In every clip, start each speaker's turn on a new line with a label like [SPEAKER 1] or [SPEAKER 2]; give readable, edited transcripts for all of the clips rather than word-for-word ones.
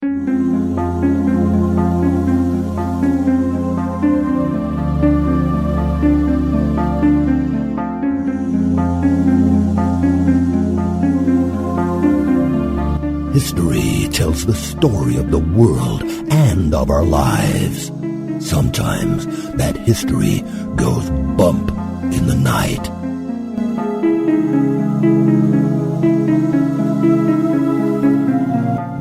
[SPEAKER 1] History tells the story of the world and of our lives. Sometimes that history goes bump in the night.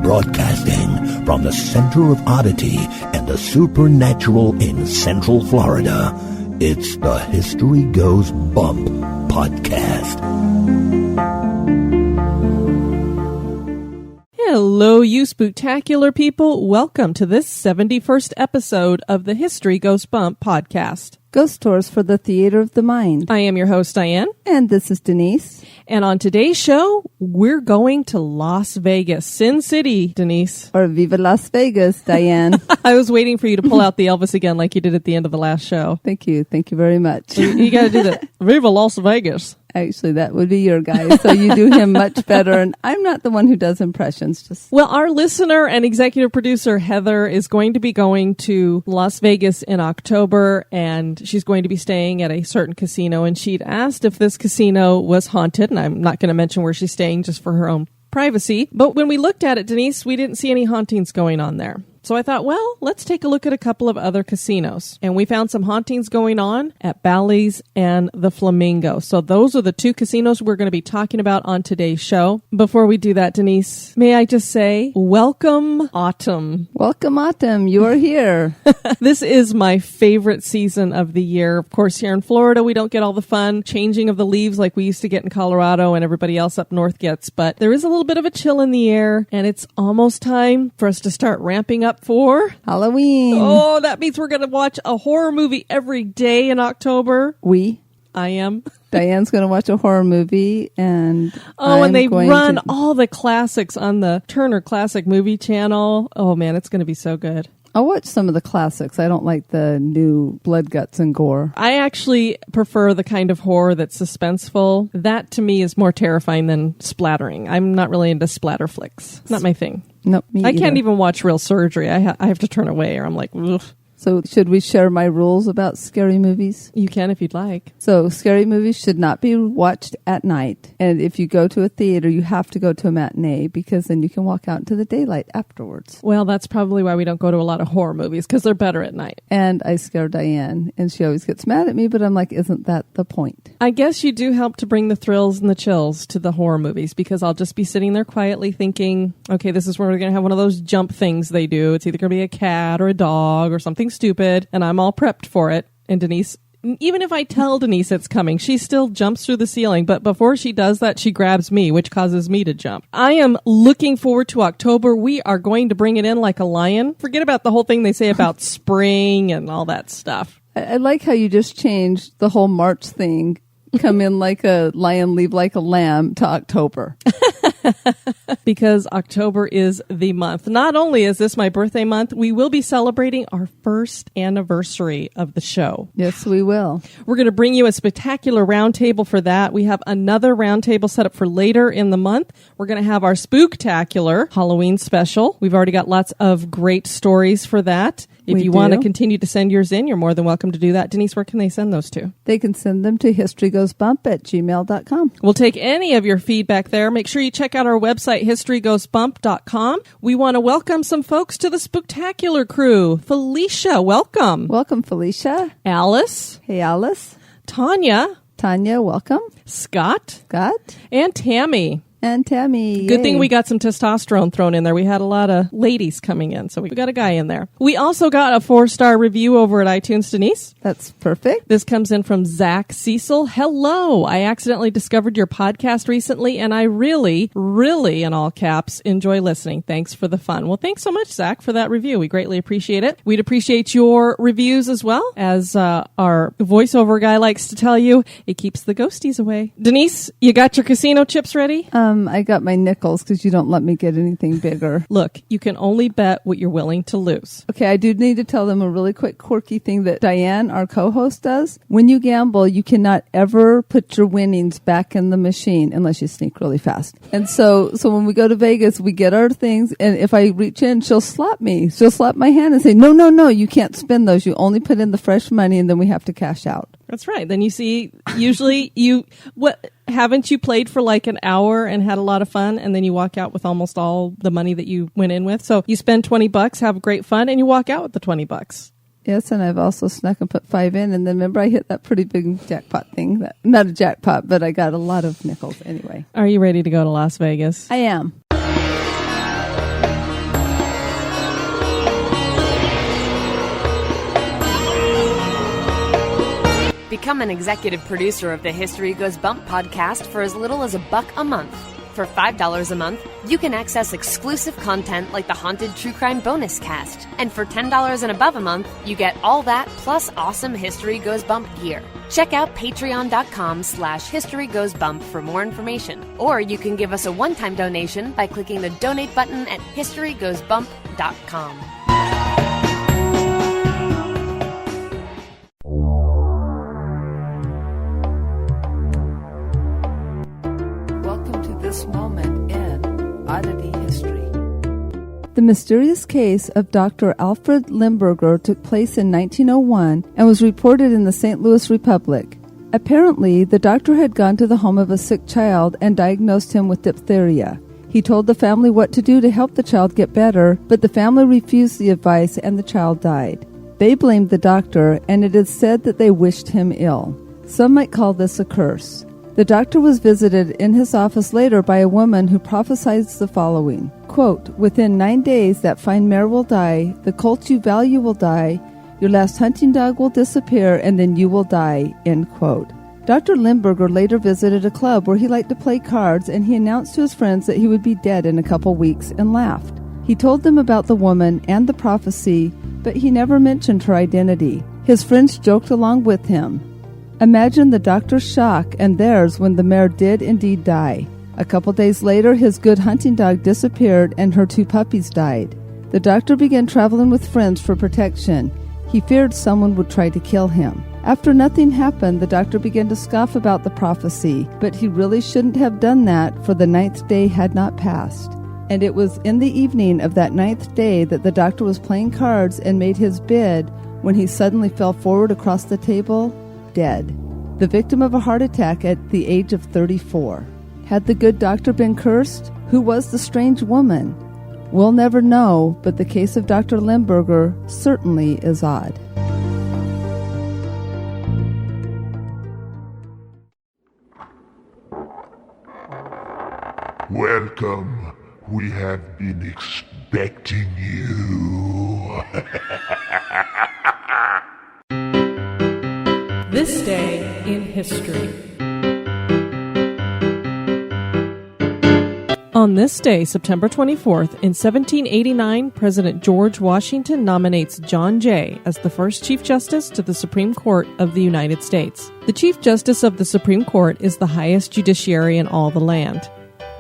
[SPEAKER 1] Broadcasting from the center of oddity and the supernatural in Central Florida, it's the History Goes Bump podcast.
[SPEAKER 2] Hello, you spooktacular people. Welcome to this 71st episode of the History Goes Bump podcast.
[SPEAKER 3] Ghost tours for the theater of the mind.
[SPEAKER 2] I am your host, Diane.
[SPEAKER 3] And this is Denise.
[SPEAKER 2] And on today's show, we're going to Las Vegas, Sin City, Denise.
[SPEAKER 3] Or Viva Las Vegas, Diane.
[SPEAKER 2] I was waiting for you to pull out the Elvis again like you did at the end of the last show.
[SPEAKER 3] Thank you. Thank you very much.
[SPEAKER 2] You got to do that. Viva Las Vegas.
[SPEAKER 3] Actually, that would be your guy. So you do him much better. And I'm not the one who does impressions.
[SPEAKER 2] Well, our listener and executive producer, Heather, is going to be going to Las Vegas in October, and she's going to be staying at a certain casino. And she'd asked if this casino was haunted, and I'm not going to mention where she's staying just for her own privacy. But when we looked at it, Denise, we didn't see any hauntings going on there. So I thought, well, let's take a look at a couple of other casinos. And we found some hauntings going on at Bally's and the Flamingo. So those are the two casinos we're going to be talking about on today's show. Before we do that, Denise, may I just say, welcome autumn.
[SPEAKER 3] Welcome autumn. You are here.
[SPEAKER 2] This is my favorite season of the year. Of course, here in Florida, we don't get all the fun changing of the leaves like we used to get in Colorado and everybody else up north gets. But there is a little bit of a chill in the air, and it's almost time for us to start ramping up for
[SPEAKER 3] Halloween.
[SPEAKER 2] Oh, that means we're going to watch a horror movie every day in October. I am.
[SPEAKER 3] Diane's going to watch a horror movie, and
[SPEAKER 2] and they run all the classics on the Turner Classic Movie Channel. Oh man, it's going to be so good.
[SPEAKER 3] I'll watch some of the classics. I don't like the new blood, guts, and gore.
[SPEAKER 2] I actually prefer the kind of horror that's suspenseful. That, to me, is more terrifying than splattering. I'm not really into splatter flicks. Not my thing.
[SPEAKER 3] Nope, me
[SPEAKER 2] I
[SPEAKER 3] either.
[SPEAKER 2] Can't even watch real surgery. I have to turn away, or I'm like, ugh.
[SPEAKER 3] So should we share my rules about scary movies?
[SPEAKER 2] You can if you'd like.
[SPEAKER 3] So scary movies should not be watched at night. And if you go to a theater, you have to go to a matinee because then you can walk out into the daylight afterwards.
[SPEAKER 2] Well, that's probably why we don't go to a lot of horror movies, because they're better at night.
[SPEAKER 3] And I scare Diane, and she always gets mad at me, but I'm like, isn't that the point?
[SPEAKER 2] I guess you do help to bring the thrills and the chills to the horror movies, because I'll just be sitting there quietly thinking, okay, this is where we're going to have one of those jump things they do. It's either going to be a cat or a dog or something stupid, and I'm all prepped for it. And Denise, even if I tell Denise it's coming, she still jumps through the ceiling. But before she does that, she grabs me, which causes me to jump. I am looking forward to October. We are going to bring it in like a lion. Forget about the whole thing they say about spring and all that stuff.
[SPEAKER 3] I like how you just changed the whole March thing. Come in like a lion, leave like a lamb to October.
[SPEAKER 2] Because October is the month. Not only is this my birthday month, we will be celebrating our first anniversary of the show.
[SPEAKER 3] Yes, we will.
[SPEAKER 2] We're going to bring you a spectacular roundtable for that. We have another roundtable set up for later in the month. We're going to have our spooktacular Halloween special. We've already got lots of great stories for that. If you want to continue to send yours in, you're more than welcome to do that. Denise, where can they send those to?
[SPEAKER 3] They can send them to historygoesbump@gmail.com.
[SPEAKER 2] We'll take any of your feedback there. Make sure you check out our website, historygoesbump.com. We want to welcome some folks to the Spooktacular crew. Felicia, welcome.
[SPEAKER 3] Welcome, Felicia.
[SPEAKER 2] Alice.
[SPEAKER 3] Hey, Alice.
[SPEAKER 2] Tanya.
[SPEAKER 3] Tanya, welcome.
[SPEAKER 2] Scott.
[SPEAKER 3] Scott.
[SPEAKER 2] And Tammy.
[SPEAKER 3] And Tammy.
[SPEAKER 2] Good
[SPEAKER 3] yay.
[SPEAKER 2] thing we got some testosterone thrown in there. We had a lot of ladies coming in, so we got a guy in there. We also got a 4-star review over at iTunes, Denise.
[SPEAKER 3] That's perfect.
[SPEAKER 2] This comes in from Zach Cecil. Hello. I accidentally discovered your podcast recently, and I really, really, in all caps, enjoy listening. Thanks for the fun. Well, thanks so much, Zach, for that review. We greatly appreciate it. We'd appreciate your reviews as well. As our voiceover guy likes to tell you, it keeps the ghosties away. Denise, you got your casino chips ready?
[SPEAKER 3] I got my nickels because you don't let me get anything bigger.
[SPEAKER 2] Look, you can only bet what you're willing to lose.
[SPEAKER 3] Okay, I do need to tell them a really quick quirky thing that Diane, our co-host, does. When you gamble, you cannot ever put your winnings back in the machine unless you sneak really fast. And so when we go to Vegas, we get our things, and if I reach in, she'll slap me. She'll slap my hand and say, no, you can't spend those. You only put in the fresh money, and then we have to cash out.
[SPEAKER 2] That's right. Then you see, usually haven't you played for like an hour and had a lot of fun, and then you walk out with almost all the money that you went in with? So you spend $20, have great fun, and you walk out with the $20.
[SPEAKER 3] Yes, and I've also snuck and put 5 in, and then remember I hit that pretty big jackpot thing. Not a jackpot, but I got a lot of nickels anyway.
[SPEAKER 2] Are you ready to go to Las Vegas?
[SPEAKER 3] I am.
[SPEAKER 4] Become an executive producer of the History Goes Bump podcast for as little as $1 a month. For $5 a month, you can access exclusive content like the Haunted True Crime Bonus Cast. And for $10 and above a month, you get all that plus awesome History Goes Bump gear. Check out patreon.com/historygoesbump for more information. Or you can give us a one-time donation by clicking the donate button at historygoesbump.com.
[SPEAKER 3] This moment in Oddity history. The mysterious case of Dr. Alfred Lemberger took place in 1901 and was reported in the St. Louis Republic. Apparently, the doctor had gone to the home of a sick child and diagnosed him with diphtheria. He told the family what to do to help the child get better, but the family refused the advice and the child died. They blamed the doctor, and it is said that they wished him ill. Some might call this a curse. The doctor was visited in his office later by a woman who prophesied the following, quote, "Within 9 days that fine mare will die, the colt you value will die, your last hunting dog will disappear, and then you will die," end quote. Dr. Lemberger later visited a club where he liked to play cards, and he announced to his friends that he would be dead in a couple weeks and laughed. He told them about the woman and the prophecy, but he never mentioned her identity. His friends joked along with him. Imagine the doctor's shock and theirs when the mare did indeed die. A couple days later, his good hunting dog disappeared and her 2 puppies died. The doctor began traveling with friends for protection. He feared someone would try to kill him. After nothing happened, the doctor began to scoff about the prophecy, but he really shouldn't have done that, for the 9th day had not passed. And it was in the evening of that 9th day that the doctor was playing cards and made his bid when he suddenly fell forward across the table, dead, the victim of a heart attack at the age of 34. Had the good doctor been cursed? Who was the strange woman? We'll never know, but the case of Dr. Lemberger certainly is odd.
[SPEAKER 5] Welcome. We have been expecting you.
[SPEAKER 2] This day in history. On this day, September 24th, in 1789, President George Washington nominates John Jay as the first Chief Justice to the Supreme Court of the United States. The Chief Justice of the Supreme Court is the highest judiciary in all the land.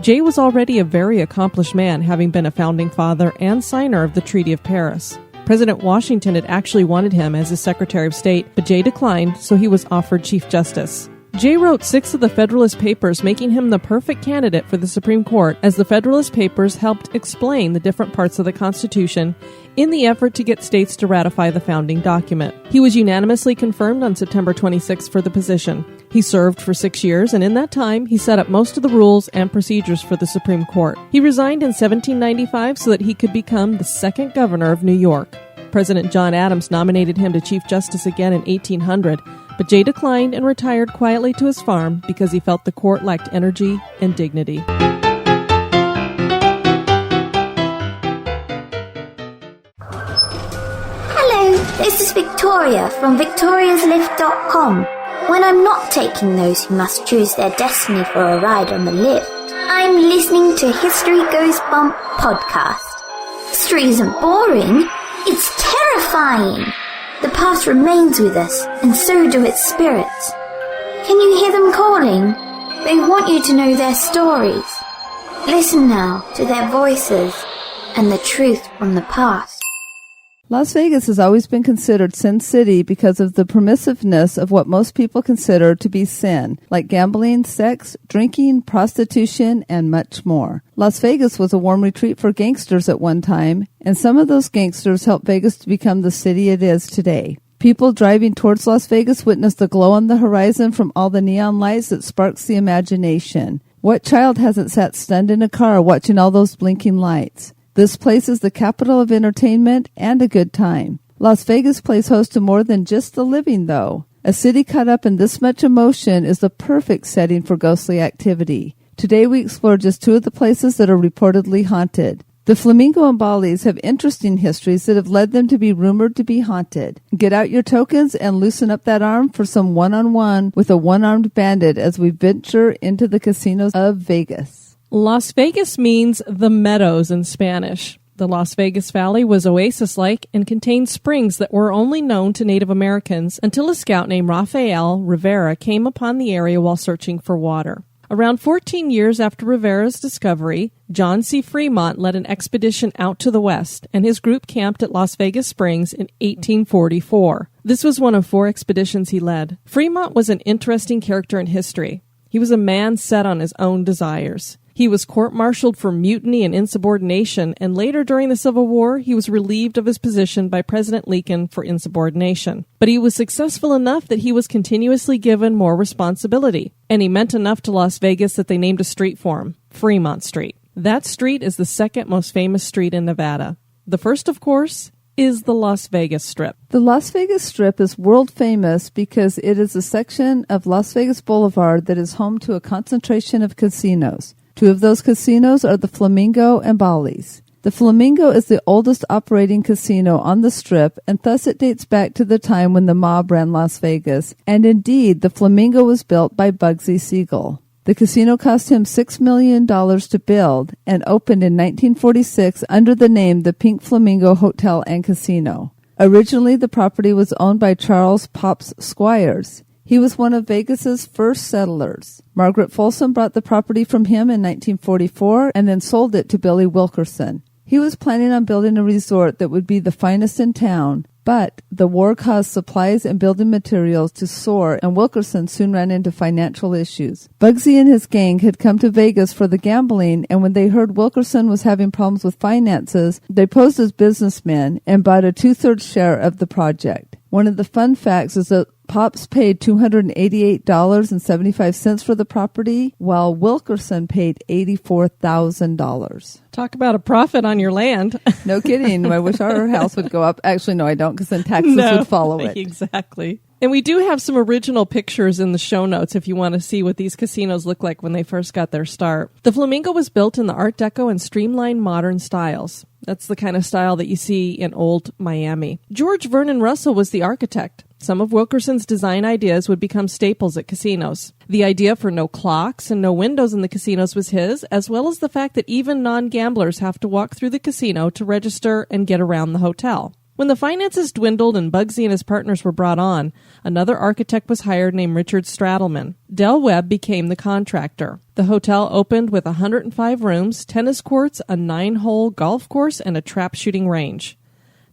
[SPEAKER 2] Jay was already a very accomplished man, having been a founding father and signer of the Treaty of Paris. President Washington had actually wanted him as his Secretary of State, but Jay declined, so he was offered Chief Justice. Jay wrote 6 of the Federalist Papers, making him the perfect candidate for the Supreme Court, as the Federalist Papers helped explain the different parts of the Constitution in the effort to get states to ratify the founding document. He was unanimously confirmed on September 26 for the position. He served for 6 years, and in that time, he set up most of the rules and procedures for the Supreme Court. He resigned in 1795 so that he could become the second governor of New York. President John Adams nominated him to Chief Justice again in 1800, but Jay declined and retired quietly to his farm because he felt the court lacked energy and dignity.
[SPEAKER 6] Hello, this is Victoria from victoriaslift.com. When I'm not taking those who must choose their destiny for a ride on the lift, I'm listening to History Goes Bump podcast. History isn't boring, it's terrifying. The past remains with us, and so do its spirits. Can you hear them calling? They want you to know their stories. Listen now to their voices and the truth from the past.
[SPEAKER 3] Las Vegas has always been considered Sin City because of the permissiveness of what most people consider to be sin, like gambling, sex, drinking, prostitution, and much more. Las Vegas was a warm retreat for gangsters at one time, and some of those gangsters helped Vegas to become the city it is today. People driving towards Las Vegas witness the glow on the horizon from all the neon lights that sparks the imagination. What child hasn't sat stunned in a car watching all those blinking lights? This place is the capital of entertainment and a good time. Las Vegas plays host to more than just the living, though. A city caught up in this much emotion is the perfect setting for ghostly activity. Today we explore just two of the places that are reportedly haunted. The Flamingo and Bally's have interesting histories that have led them to be rumored to be haunted. Get out your tokens and loosen up that arm for some one-on-one with a one-armed bandit as we venture into the casinos of Vegas.
[SPEAKER 2] Las Vegas means the meadows in Spanish. The Las Vegas Valley was oasis-like and contained springs that were only known to Native Americans until a scout named Rafael Rivera came upon the area while searching for water. Around 14 years after Rivera's discovery, John C. Fremont led an expedition out to the west, and his group camped at Las Vegas Springs in 1844. This was one of 4 expeditions he led. Fremont was an interesting character in history. He was a man set on his own desires. He was court-martialed for mutiny and insubordination, and later during the Civil War, he was relieved of his position by President Lincoln for insubordination. But he was successful enough that he was continuously given more responsibility, and he meant enough to Las Vegas that they named a street for him, Fremont Street. That street is the second most famous street in Nevada. The first, of course, is the Las Vegas Strip.
[SPEAKER 3] The Las Vegas Strip is world famous because it is a section of Las Vegas Boulevard that is home to a concentration of casinos. 2 of those casinos are the Flamingo and Bally's. The Flamingo is the oldest operating casino on the Strip, and thus it dates back to the time when the mob ran Las Vegas, and indeed the Flamingo was built by Bugsy Siegel. The casino cost him $6 million to build and opened in 1946 under the name the Pink Flamingo Hotel and Casino. Originally, the property was owned by Charles Pops Squires. He was one of Vegas's first settlers. Margaret Folsom bought the property from him in 1944 and then sold it to Billy Wilkerson. He was planning on building a resort that would be the finest in town, but the war caused supplies and building materials to soar, and Wilkerson soon ran into financial issues. Bugsy and his gang had come to Vegas for the gambling, and when they heard Wilkerson was having problems with finances, they posed as businessmen and bought a 2/3 share of the project. One of the fun facts is that Pops paid $288.75 for the property, while Wilkerson paid $84,000.
[SPEAKER 2] Talk about a profit on your land.
[SPEAKER 3] No kidding. I wish our house would go up. Actually, no, I don't, because then taxes would follow it.
[SPEAKER 2] Exactly. And we do have some original pictures in the show notes if you want to see what these casinos look like when they first got their start. The Flamingo was built in the Art Deco and streamlined modern styles. That's the kind of style that you see in old Miami. George Vernon Russell was the architect. Some of Wilkerson's design ideas would become staples at casinos. The idea for no clocks and no windows in the casinos was his, as well as the fact that even non-gamblers have to walk through the casino to register and get around the hotel. When the finances dwindled and Bugsy and his partners were brought on, another architect was hired named Richard Stradelman. Del Webb became the contractor. The hotel opened with 105 rooms, tennis courts, a 9-hole golf course, and a trap shooting range.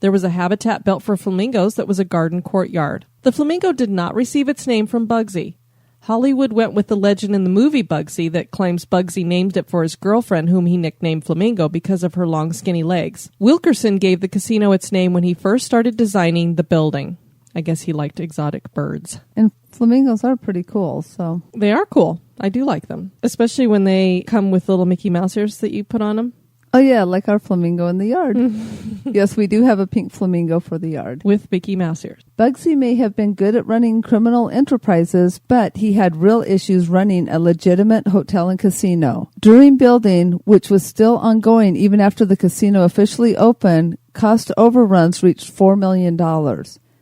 [SPEAKER 2] There was a habitat built for flamingos that was a garden courtyard. The Flamingo did not receive its name from Bugsy. Hollywood went with the legend in the movie Bugsy that claims Bugsy named it for his girlfriend, whom he nicknamed Flamingo because of her long, skinny legs. Wilkerson gave the casino its name when he first started designing the building. I guess he liked exotic birds.
[SPEAKER 3] And flamingos are pretty cool, so.
[SPEAKER 2] They are cool. I do like them, especially when they come with little Mickey Mouse ears that you put on them.
[SPEAKER 3] Oh, yeah, like our flamingo in the yard. Yes, we do have a pink flamingo for the yard.
[SPEAKER 2] With Mickey Mouse ears.
[SPEAKER 3] Bugsy may have been good at running criminal enterprises, but he had real issues running a legitimate hotel and casino. During building, which was still ongoing even after the casino officially opened, cost overruns reached $4 million.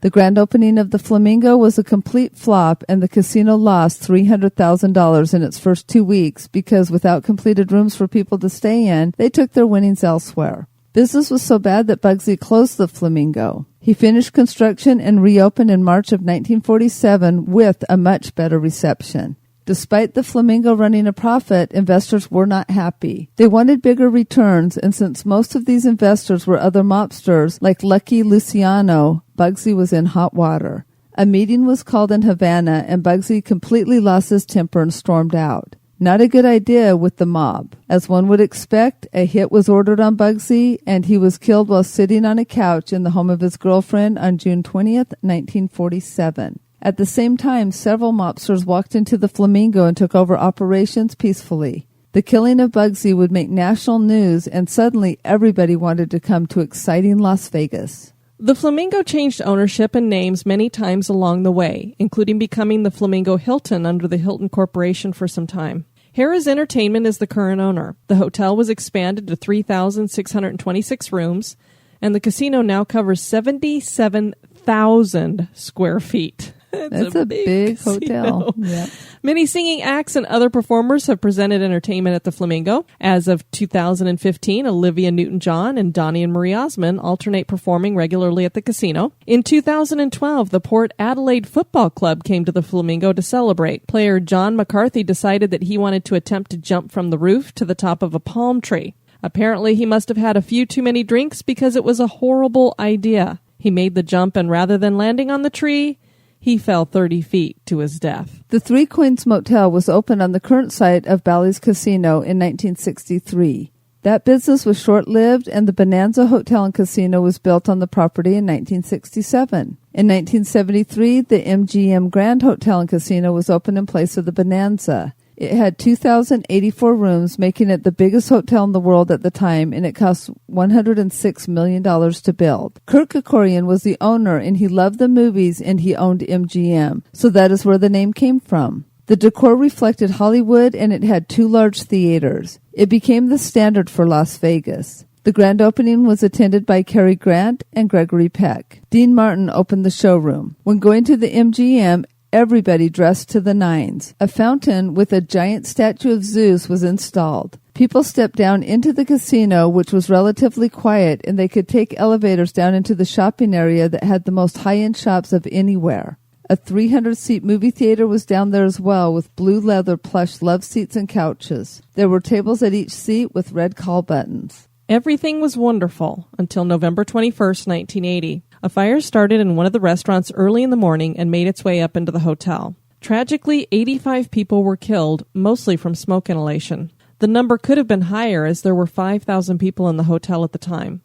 [SPEAKER 3] The grand opening of the Flamingo was a complete flop, and the casino lost $300,000 in its first 2 weeks because without completed rooms for people to stay in, they took their winnings elsewhere. Business was so bad that Bugsy closed the Flamingo. He finished construction and reopened in March of 1947 with a much better reception. Despite the Flamingo running a profit, investors were not happy. They wanted bigger returns, and since most of these investors were other mobsters like Lucky Luciano, Bugsy was in hot water. A meeting was called in Havana, and Bugsy completely lost his temper and stormed out. Not a good idea with the mob. As one would expect, a hit was ordered on Bugsy, and he was killed while sitting on a couch in the home of his girlfriend on June 20th, 1947. At the same time, several mobsters walked into the Flamingo and took over operations peacefully. The killing of Bugsy would make national news, and suddenly everybody wanted to come to exciting Las Vegas.
[SPEAKER 2] The Flamingo changed ownership and names many times along the way, including becoming the Flamingo Hilton under the Hilton Corporation for some time. Harrah's Entertainment is the current owner. The hotel was expanded to 3,626 rooms, and the casino now covers 77,000 square feet.
[SPEAKER 3] That's a big hotel. Yep.
[SPEAKER 2] Many singing acts and other performers have presented entertainment at the Flamingo. As of 2015, Olivia Newton-John and Donnie and Marie Osmond alternate performing regularly at the casino. In 2012, the Port Adelaide Football Club came to the Flamingo to celebrate. Player John McCarthy decided that he wanted to attempt to jump from the roof to the top of a palm tree. Apparently, he must have had a few too many drinks because it was a horrible idea. He made the jump, and rather than landing on the tree, he fell 30 feet to his death.
[SPEAKER 3] The Three Queens Motel was opened on the current site of Bally's Casino in 1963. That business was short-lived, and the Bonanza Hotel and Casino was built on the property in 1967. In 1973, the MGM Grand Hotel and Casino was opened in place of the Bonanza. It had 2,084 rooms, making it the biggest hotel in the world at the time, and it cost $106 million to build. Kurt Kerkorian was the owner, and he loved the movies, and he owned MGM, so that is where the name came from. The decor reflected Hollywood, and it had 2 large theaters. It became the standard for Las Vegas. The grand opening was attended by Cary Grant and Gregory Peck. Dean Martin opened the showroom. When going to the MGM, everybody dressed to the nines. A fountain with a giant statue of Zeus was installed. People stepped down into the casino, which was relatively quiet, and they could take elevators down into the shopping area that had the most high-end shops of anywhere. A 300-seat movie theater was down there as well, with blue leather plush love seats and couches. There were tables at each seat with red call buttons.
[SPEAKER 2] Everything was wonderful until November 21st, 1980. A fire started in one of the restaurants early in the morning and made its way up into the hotel. Tragically, 85 people were killed, mostly from smoke inhalation. The number could have been higher as there were 5,000 people in the hotel at the time.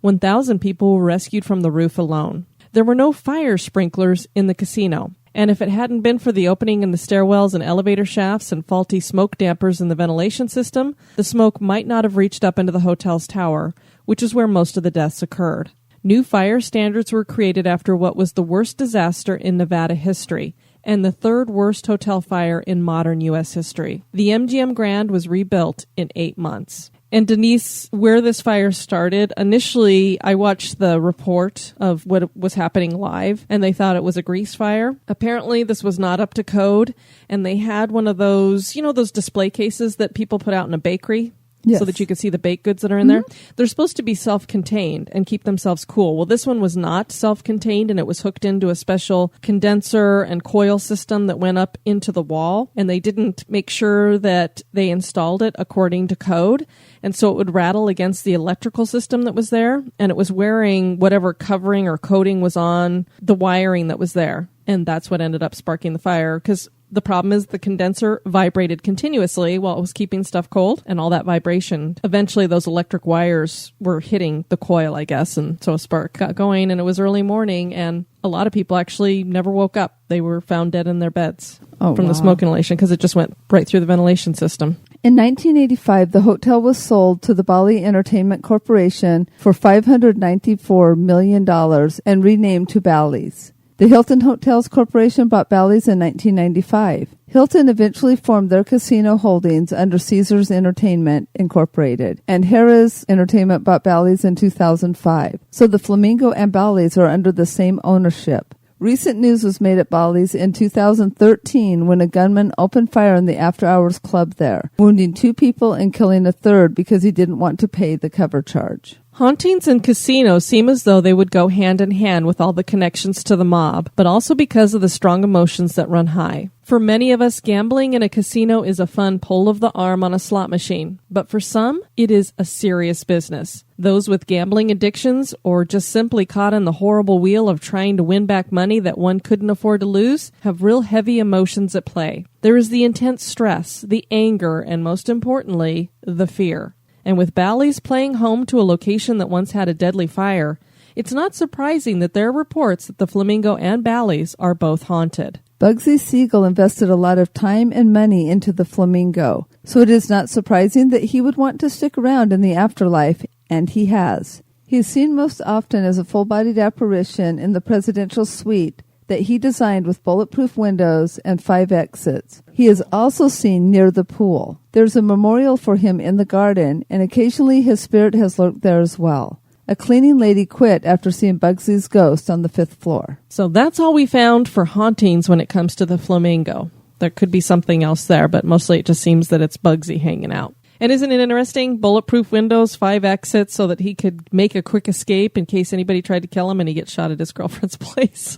[SPEAKER 2] 1,000 people were rescued from the roof alone. There were no fire sprinklers in the casino, and if it hadn't been for the opening in the stairwells and elevator shafts and faulty smoke dampers in the ventilation system, the smoke might not have reached up into the hotel's tower, which is where most of the deaths occurred. New fire standards were created after what was the worst disaster in Nevada history and the 3rd worst hotel fire in modern U.S. history. The MGM Grand was rebuilt in 8 months. And Denise, where this fire started, initially I watched the report of what was happening live, and they thought it was a grease fire. Apparently this was not up to code, and they had one of those, those display cases that people put out in a bakery. Yes. So that you could see the baked goods that are in there. They're supposed to be self-contained and keep themselves cool. Well, this one was not self-contained, and it was hooked into a special condenser and coil system that went up into the wall, and they didn't make sure that they installed it according to code, and so it would rattle against the electrical system that was there, and it was wearing whatever covering or coating was on the wiring that was there, and that's what ended up sparking the fire, because the problem is the condenser vibrated continuously while it was keeping stuff cold, and all that vibration, eventually those electric wires were hitting the coil, I guess, and so a spark got going, and it was early morning, and a lot of people actually never woke up. They were found dead in their beds from the smoke inhalation because it just went right through the ventilation system.
[SPEAKER 3] In 1985, the hotel was sold to the Bali Entertainment Corporation for $594 million and renamed to Bally's. The Hilton Hotels Corporation bought Bally's in 1995. Hilton eventually formed their casino holdings under Caesars Entertainment Incorporated, and Harrah's Entertainment bought Bally's in 2005. So the Flamingo and Bally's are under the same ownership. Recent news was made at Bally's in 2013 when a gunman opened fire in the after-hours club there, wounding 2 people and killing a third because he didn't want to pay the cover charge.
[SPEAKER 2] Hauntings and casinos seem as though they would go hand in hand with all the connections to the mob, but also because of the strong emotions that run high. For many of us, gambling in a casino is a fun pull of the arm on a slot machine, but for some, it is a serious business. Those with gambling addictions or just simply caught in the horrible wheel of trying to win back money that one couldn't afford to lose have real heavy emotions at play. There is the intense stress, the anger, and most importantly, the fear. And with Bally's playing home to a location that once had a deadly fire, it's not surprising that there are reports that the Flamingo and Bally's are both haunted.
[SPEAKER 3] Bugsy Siegel invested a lot of time and money into the Flamingo, so it is not surprising that he would want to stick around in the afterlife, and he has. He is seen most often as a full-bodied apparition in the presidential suite that he designed with bulletproof windows and 5 exits. He is also seen near the pool. There's a memorial for him in the garden, and occasionally his spirit has lurked there as well. A cleaning lady quit after seeing Bugsy's ghost on the 5th floor.
[SPEAKER 2] So that's all we found for hauntings when it comes to the Flamingo. There could be something else there, but mostly it just seems that it's Bugsy hanging out. And isn't it interesting? Bulletproof windows, 5 exits so that he could make a quick escape in case anybody tried to kill him and he gets shot at his girlfriend's place.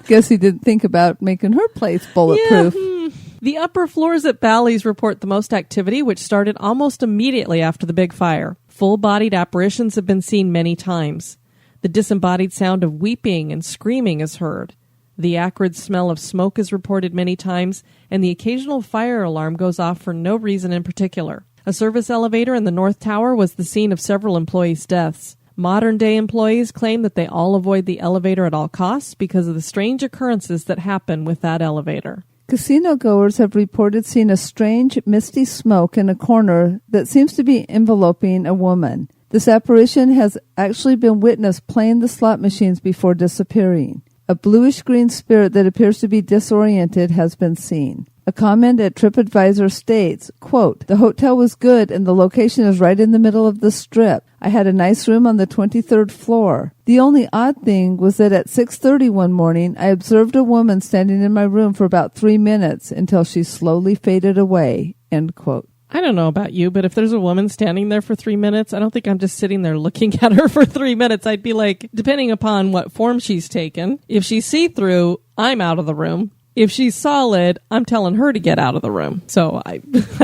[SPEAKER 3] Guess he didn't think about making her place bulletproof.
[SPEAKER 2] Yeah. The upper floors at Bally's report the most activity, which started almost immediately after the big fire. Full-bodied apparitions have been seen many times. The disembodied sound of weeping and screaming is heard. The acrid smell of smoke is reported many times, and the occasional fire alarm goes off for no reason in particular. A service elevator in the North Tower was the scene of several employees' deaths. Modern-day employees claim that they all avoid the elevator at all costs because of the strange occurrences that happen with that elevator.
[SPEAKER 3] Casino goers have reported seeing a strange, misty smoke in a corner that seems to be enveloping a woman. This apparition has actually been witnessed playing the slot machines before disappearing. A bluish-green spirit that appears to be disoriented has been seen. A comment at TripAdvisor states, quote, "The hotel was good and the location is right in the middle of the strip. I had a nice room on the 23rd floor. The only odd thing was that at 6:30 one morning, I observed a woman standing in my room for about 3 minutes until she slowly faded away," end quote.
[SPEAKER 2] I don't know about you, but if there's a woman standing there for 3 minutes, I don't think I'm just sitting there looking at her for 3 minutes. I'd be like, depending upon what form she's taken, if she's see-through, I'm out of the room. If she's solid, I'm telling her to get out of the room. So I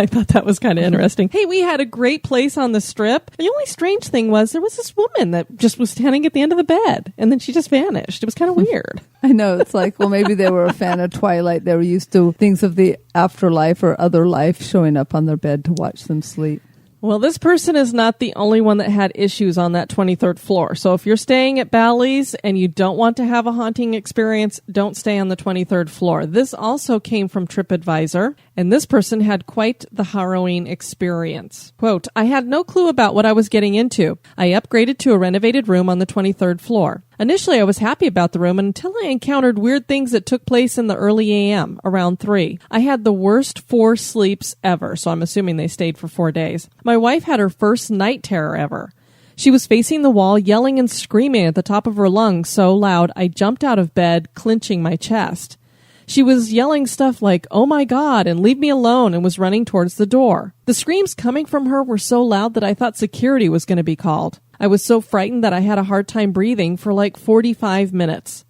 [SPEAKER 2] thought that was kind of interesting. Hey, we had a great place on the strip. The only strange thing was there was this woman that just was standing at the end of the bed, and then she just vanished. It was kind of weird.
[SPEAKER 3] I know. It's like, well, maybe they were a fan of Twilight. They were used to things of the afterlife or other life showing up on their bed to watch them sleep.
[SPEAKER 2] Well, this person is not the only one that had issues on that 23rd floor. So if you're staying at Bally's and you don't want to have a haunting experience, don't stay on the 23rd floor. This also came from TripAdvisor, and this person had quite the harrowing experience. Quote, "I had no clue about what I was getting into. I upgraded to a renovated room on the 23rd floor. Initially, I was happy about the room until I encountered weird things that took place in the early a.m., around 3. I had the worst 4 sleeps ever, so I'm assuming they stayed for 4 days. My wife had her first night terror ever. She was facing the wall, yelling and screaming at the top of her lungs so loud I jumped out of bed, clenching my chest. She was yelling stuff like, 'Oh my God,' and 'Leave me alone,' and was running towards the door. The screams coming from her were so loud that I thought security was going to be called. I was so frightened that I had a hard time breathing for like 45 minutes.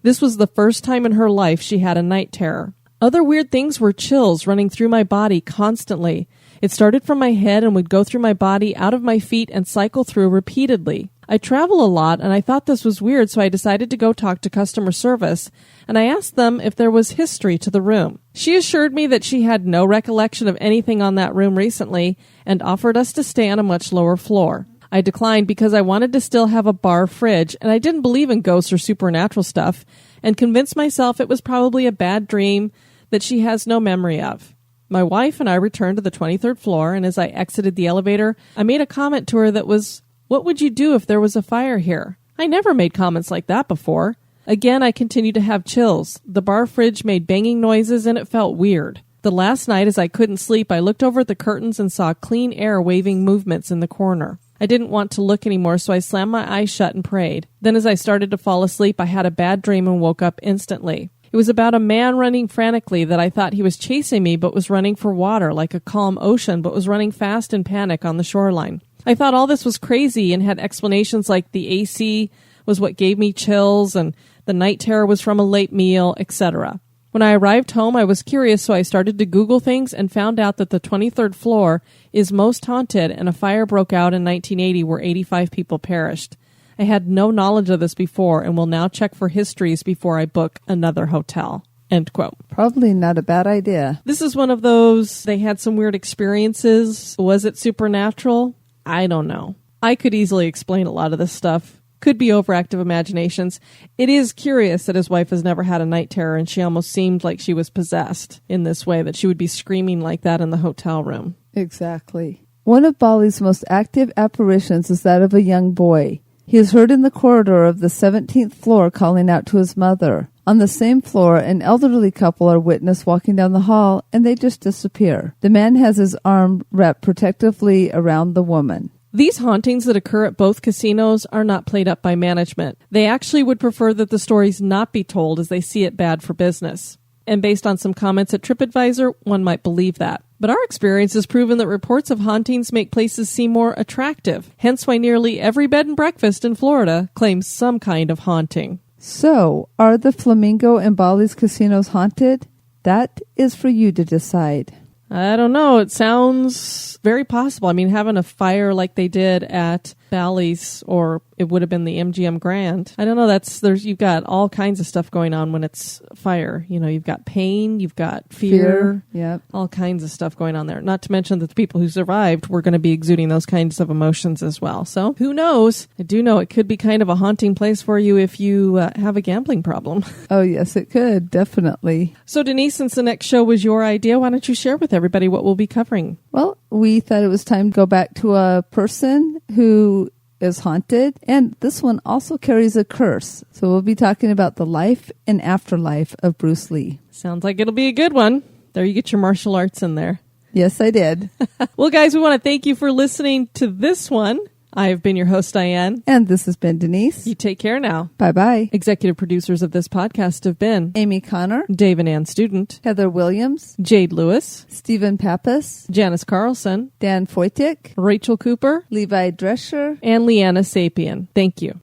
[SPEAKER 2] This was the first time in her life she had a night terror. Other weird things were chills running through my body constantly. It started from my head and would go through my body, out of my feet, and cycle through repeatedly. I travel a lot, and I thought this was weird, so I decided to go talk to customer service, and I asked them if there was history to the room. She assured me that she had no recollection of anything on that room recently and offered us to stay on a much lower floor. I declined because I wanted to still have a bar fridge, and I didn't believe in ghosts or supernatural stuff, and convinced myself it was probably a bad dream that she has no memory of. My wife and I returned to the 23rd floor, and as I exited the elevator, I made a comment to her that was, "What would you do if there was a fire here?" I never made comments like that before. Again, I continued to have chills. The bar fridge made banging noises, and it felt weird. The last night, as I couldn't sleep, I looked over at the curtains and saw clean air waving movements in the corner. I didn't want to look anymore, so I slammed my eyes shut and prayed. Then as I started to fall asleep, I had a bad dream and woke up instantly. It was about a man running frantically that I thought he was chasing me but was running for water, like a calm ocean, but was running fast in panic on the shoreline. I thought all this was crazy and had explanations like the AC was what gave me chills and the night terror was from a late meal, etc. When I arrived home, I was curious, so I started to Google things and found out that the 23rd floor is most haunted, and a fire broke out in 1980 where 85 people perished. I had no knowledge of this before and will now check for histories before I book another hotel. End quote.
[SPEAKER 3] Probably not a bad idea.
[SPEAKER 2] This is one of those, they had some weird experiences. Was it supernatural? I don't know. I could easily explain a lot of this stuff. Could be overactive imaginations. It is curious that his wife has never had a night terror, and she almost seemed like she was possessed in this way, that she would be screaming like that in the hotel room.
[SPEAKER 3] Exactly. One of Bali's most active apparitions is that of a young boy. He is heard in the corridor of the 17th floor calling out to his mother. On the same floor, an elderly couple are witnessed walking down the hall, and they just disappear. The man has his arm wrapped protectively around the woman.
[SPEAKER 2] These hauntings that occur at both casinos are not played up by management. They actually would prefer that the stories not be told, as they see it bad for business. And based on some comments at TripAdvisor, one might believe that. But our experience has proven that reports of hauntings make places seem more attractive, hence why nearly every bed and breakfast in Florida claims some kind of haunting.
[SPEAKER 3] So, are the Flamingo and Bally's casinos haunted? That is for you to decide.
[SPEAKER 2] I don't know. It sounds very possible. I mean, having a fire like they did at Bally's, or it would have been the MGM Grand. I don't know. You've got all kinds of stuff going on when it's fire. You know, you've got pain, you've got fear.
[SPEAKER 3] Yep.
[SPEAKER 2] All kinds of stuff going on there. Not to mention that the people who survived were going to be exuding those kinds of emotions as well. So who knows? I do know it could be kind of a haunting place for you if you have a gambling problem.
[SPEAKER 3] Oh, yes, it could. Definitely.
[SPEAKER 2] So Denise, since the next show was your idea, why don't you share with everybody what we'll be covering?
[SPEAKER 3] Well, we thought it was time to go back to a person who is haunted, and this one also carries a curse. So we'll be talking about the life and afterlife of Bruce Lee.
[SPEAKER 2] Sounds like it'll be a good one. There, you get your martial arts in there.
[SPEAKER 3] Yes, I did.
[SPEAKER 2] Well, guys, we want to thank you for listening to this one. I have been your host, Diane.
[SPEAKER 3] And this has been Denise.
[SPEAKER 2] You take care now.
[SPEAKER 3] Bye-bye.
[SPEAKER 2] Executive producers of this podcast have been
[SPEAKER 3] Amy Connor,
[SPEAKER 2] Dave and Ann Student,
[SPEAKER 3] Heather Williams,
[SPEAKER 2] Jade Lewis,
[SPEAKER 3] Stephen Pappas,
[SPEAKER 2] Janice Carlson,
[SPEAKER 3] Dan Foytik,
[SPEAKER 2] Rachel Cooper,
[SPEAKER 3] Levi Drescher,
[SPEAKER 2] and Leanna Sapien. Thank you.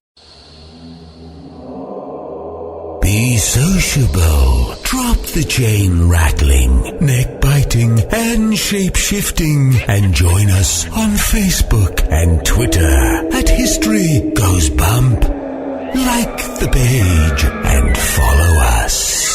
[SPEAKER 1] Be sociable. Drop the chain rattling, neck biting, and shape shifting, and join us on Facebook and Twitter at History Goes Bump. Like the page and follow us.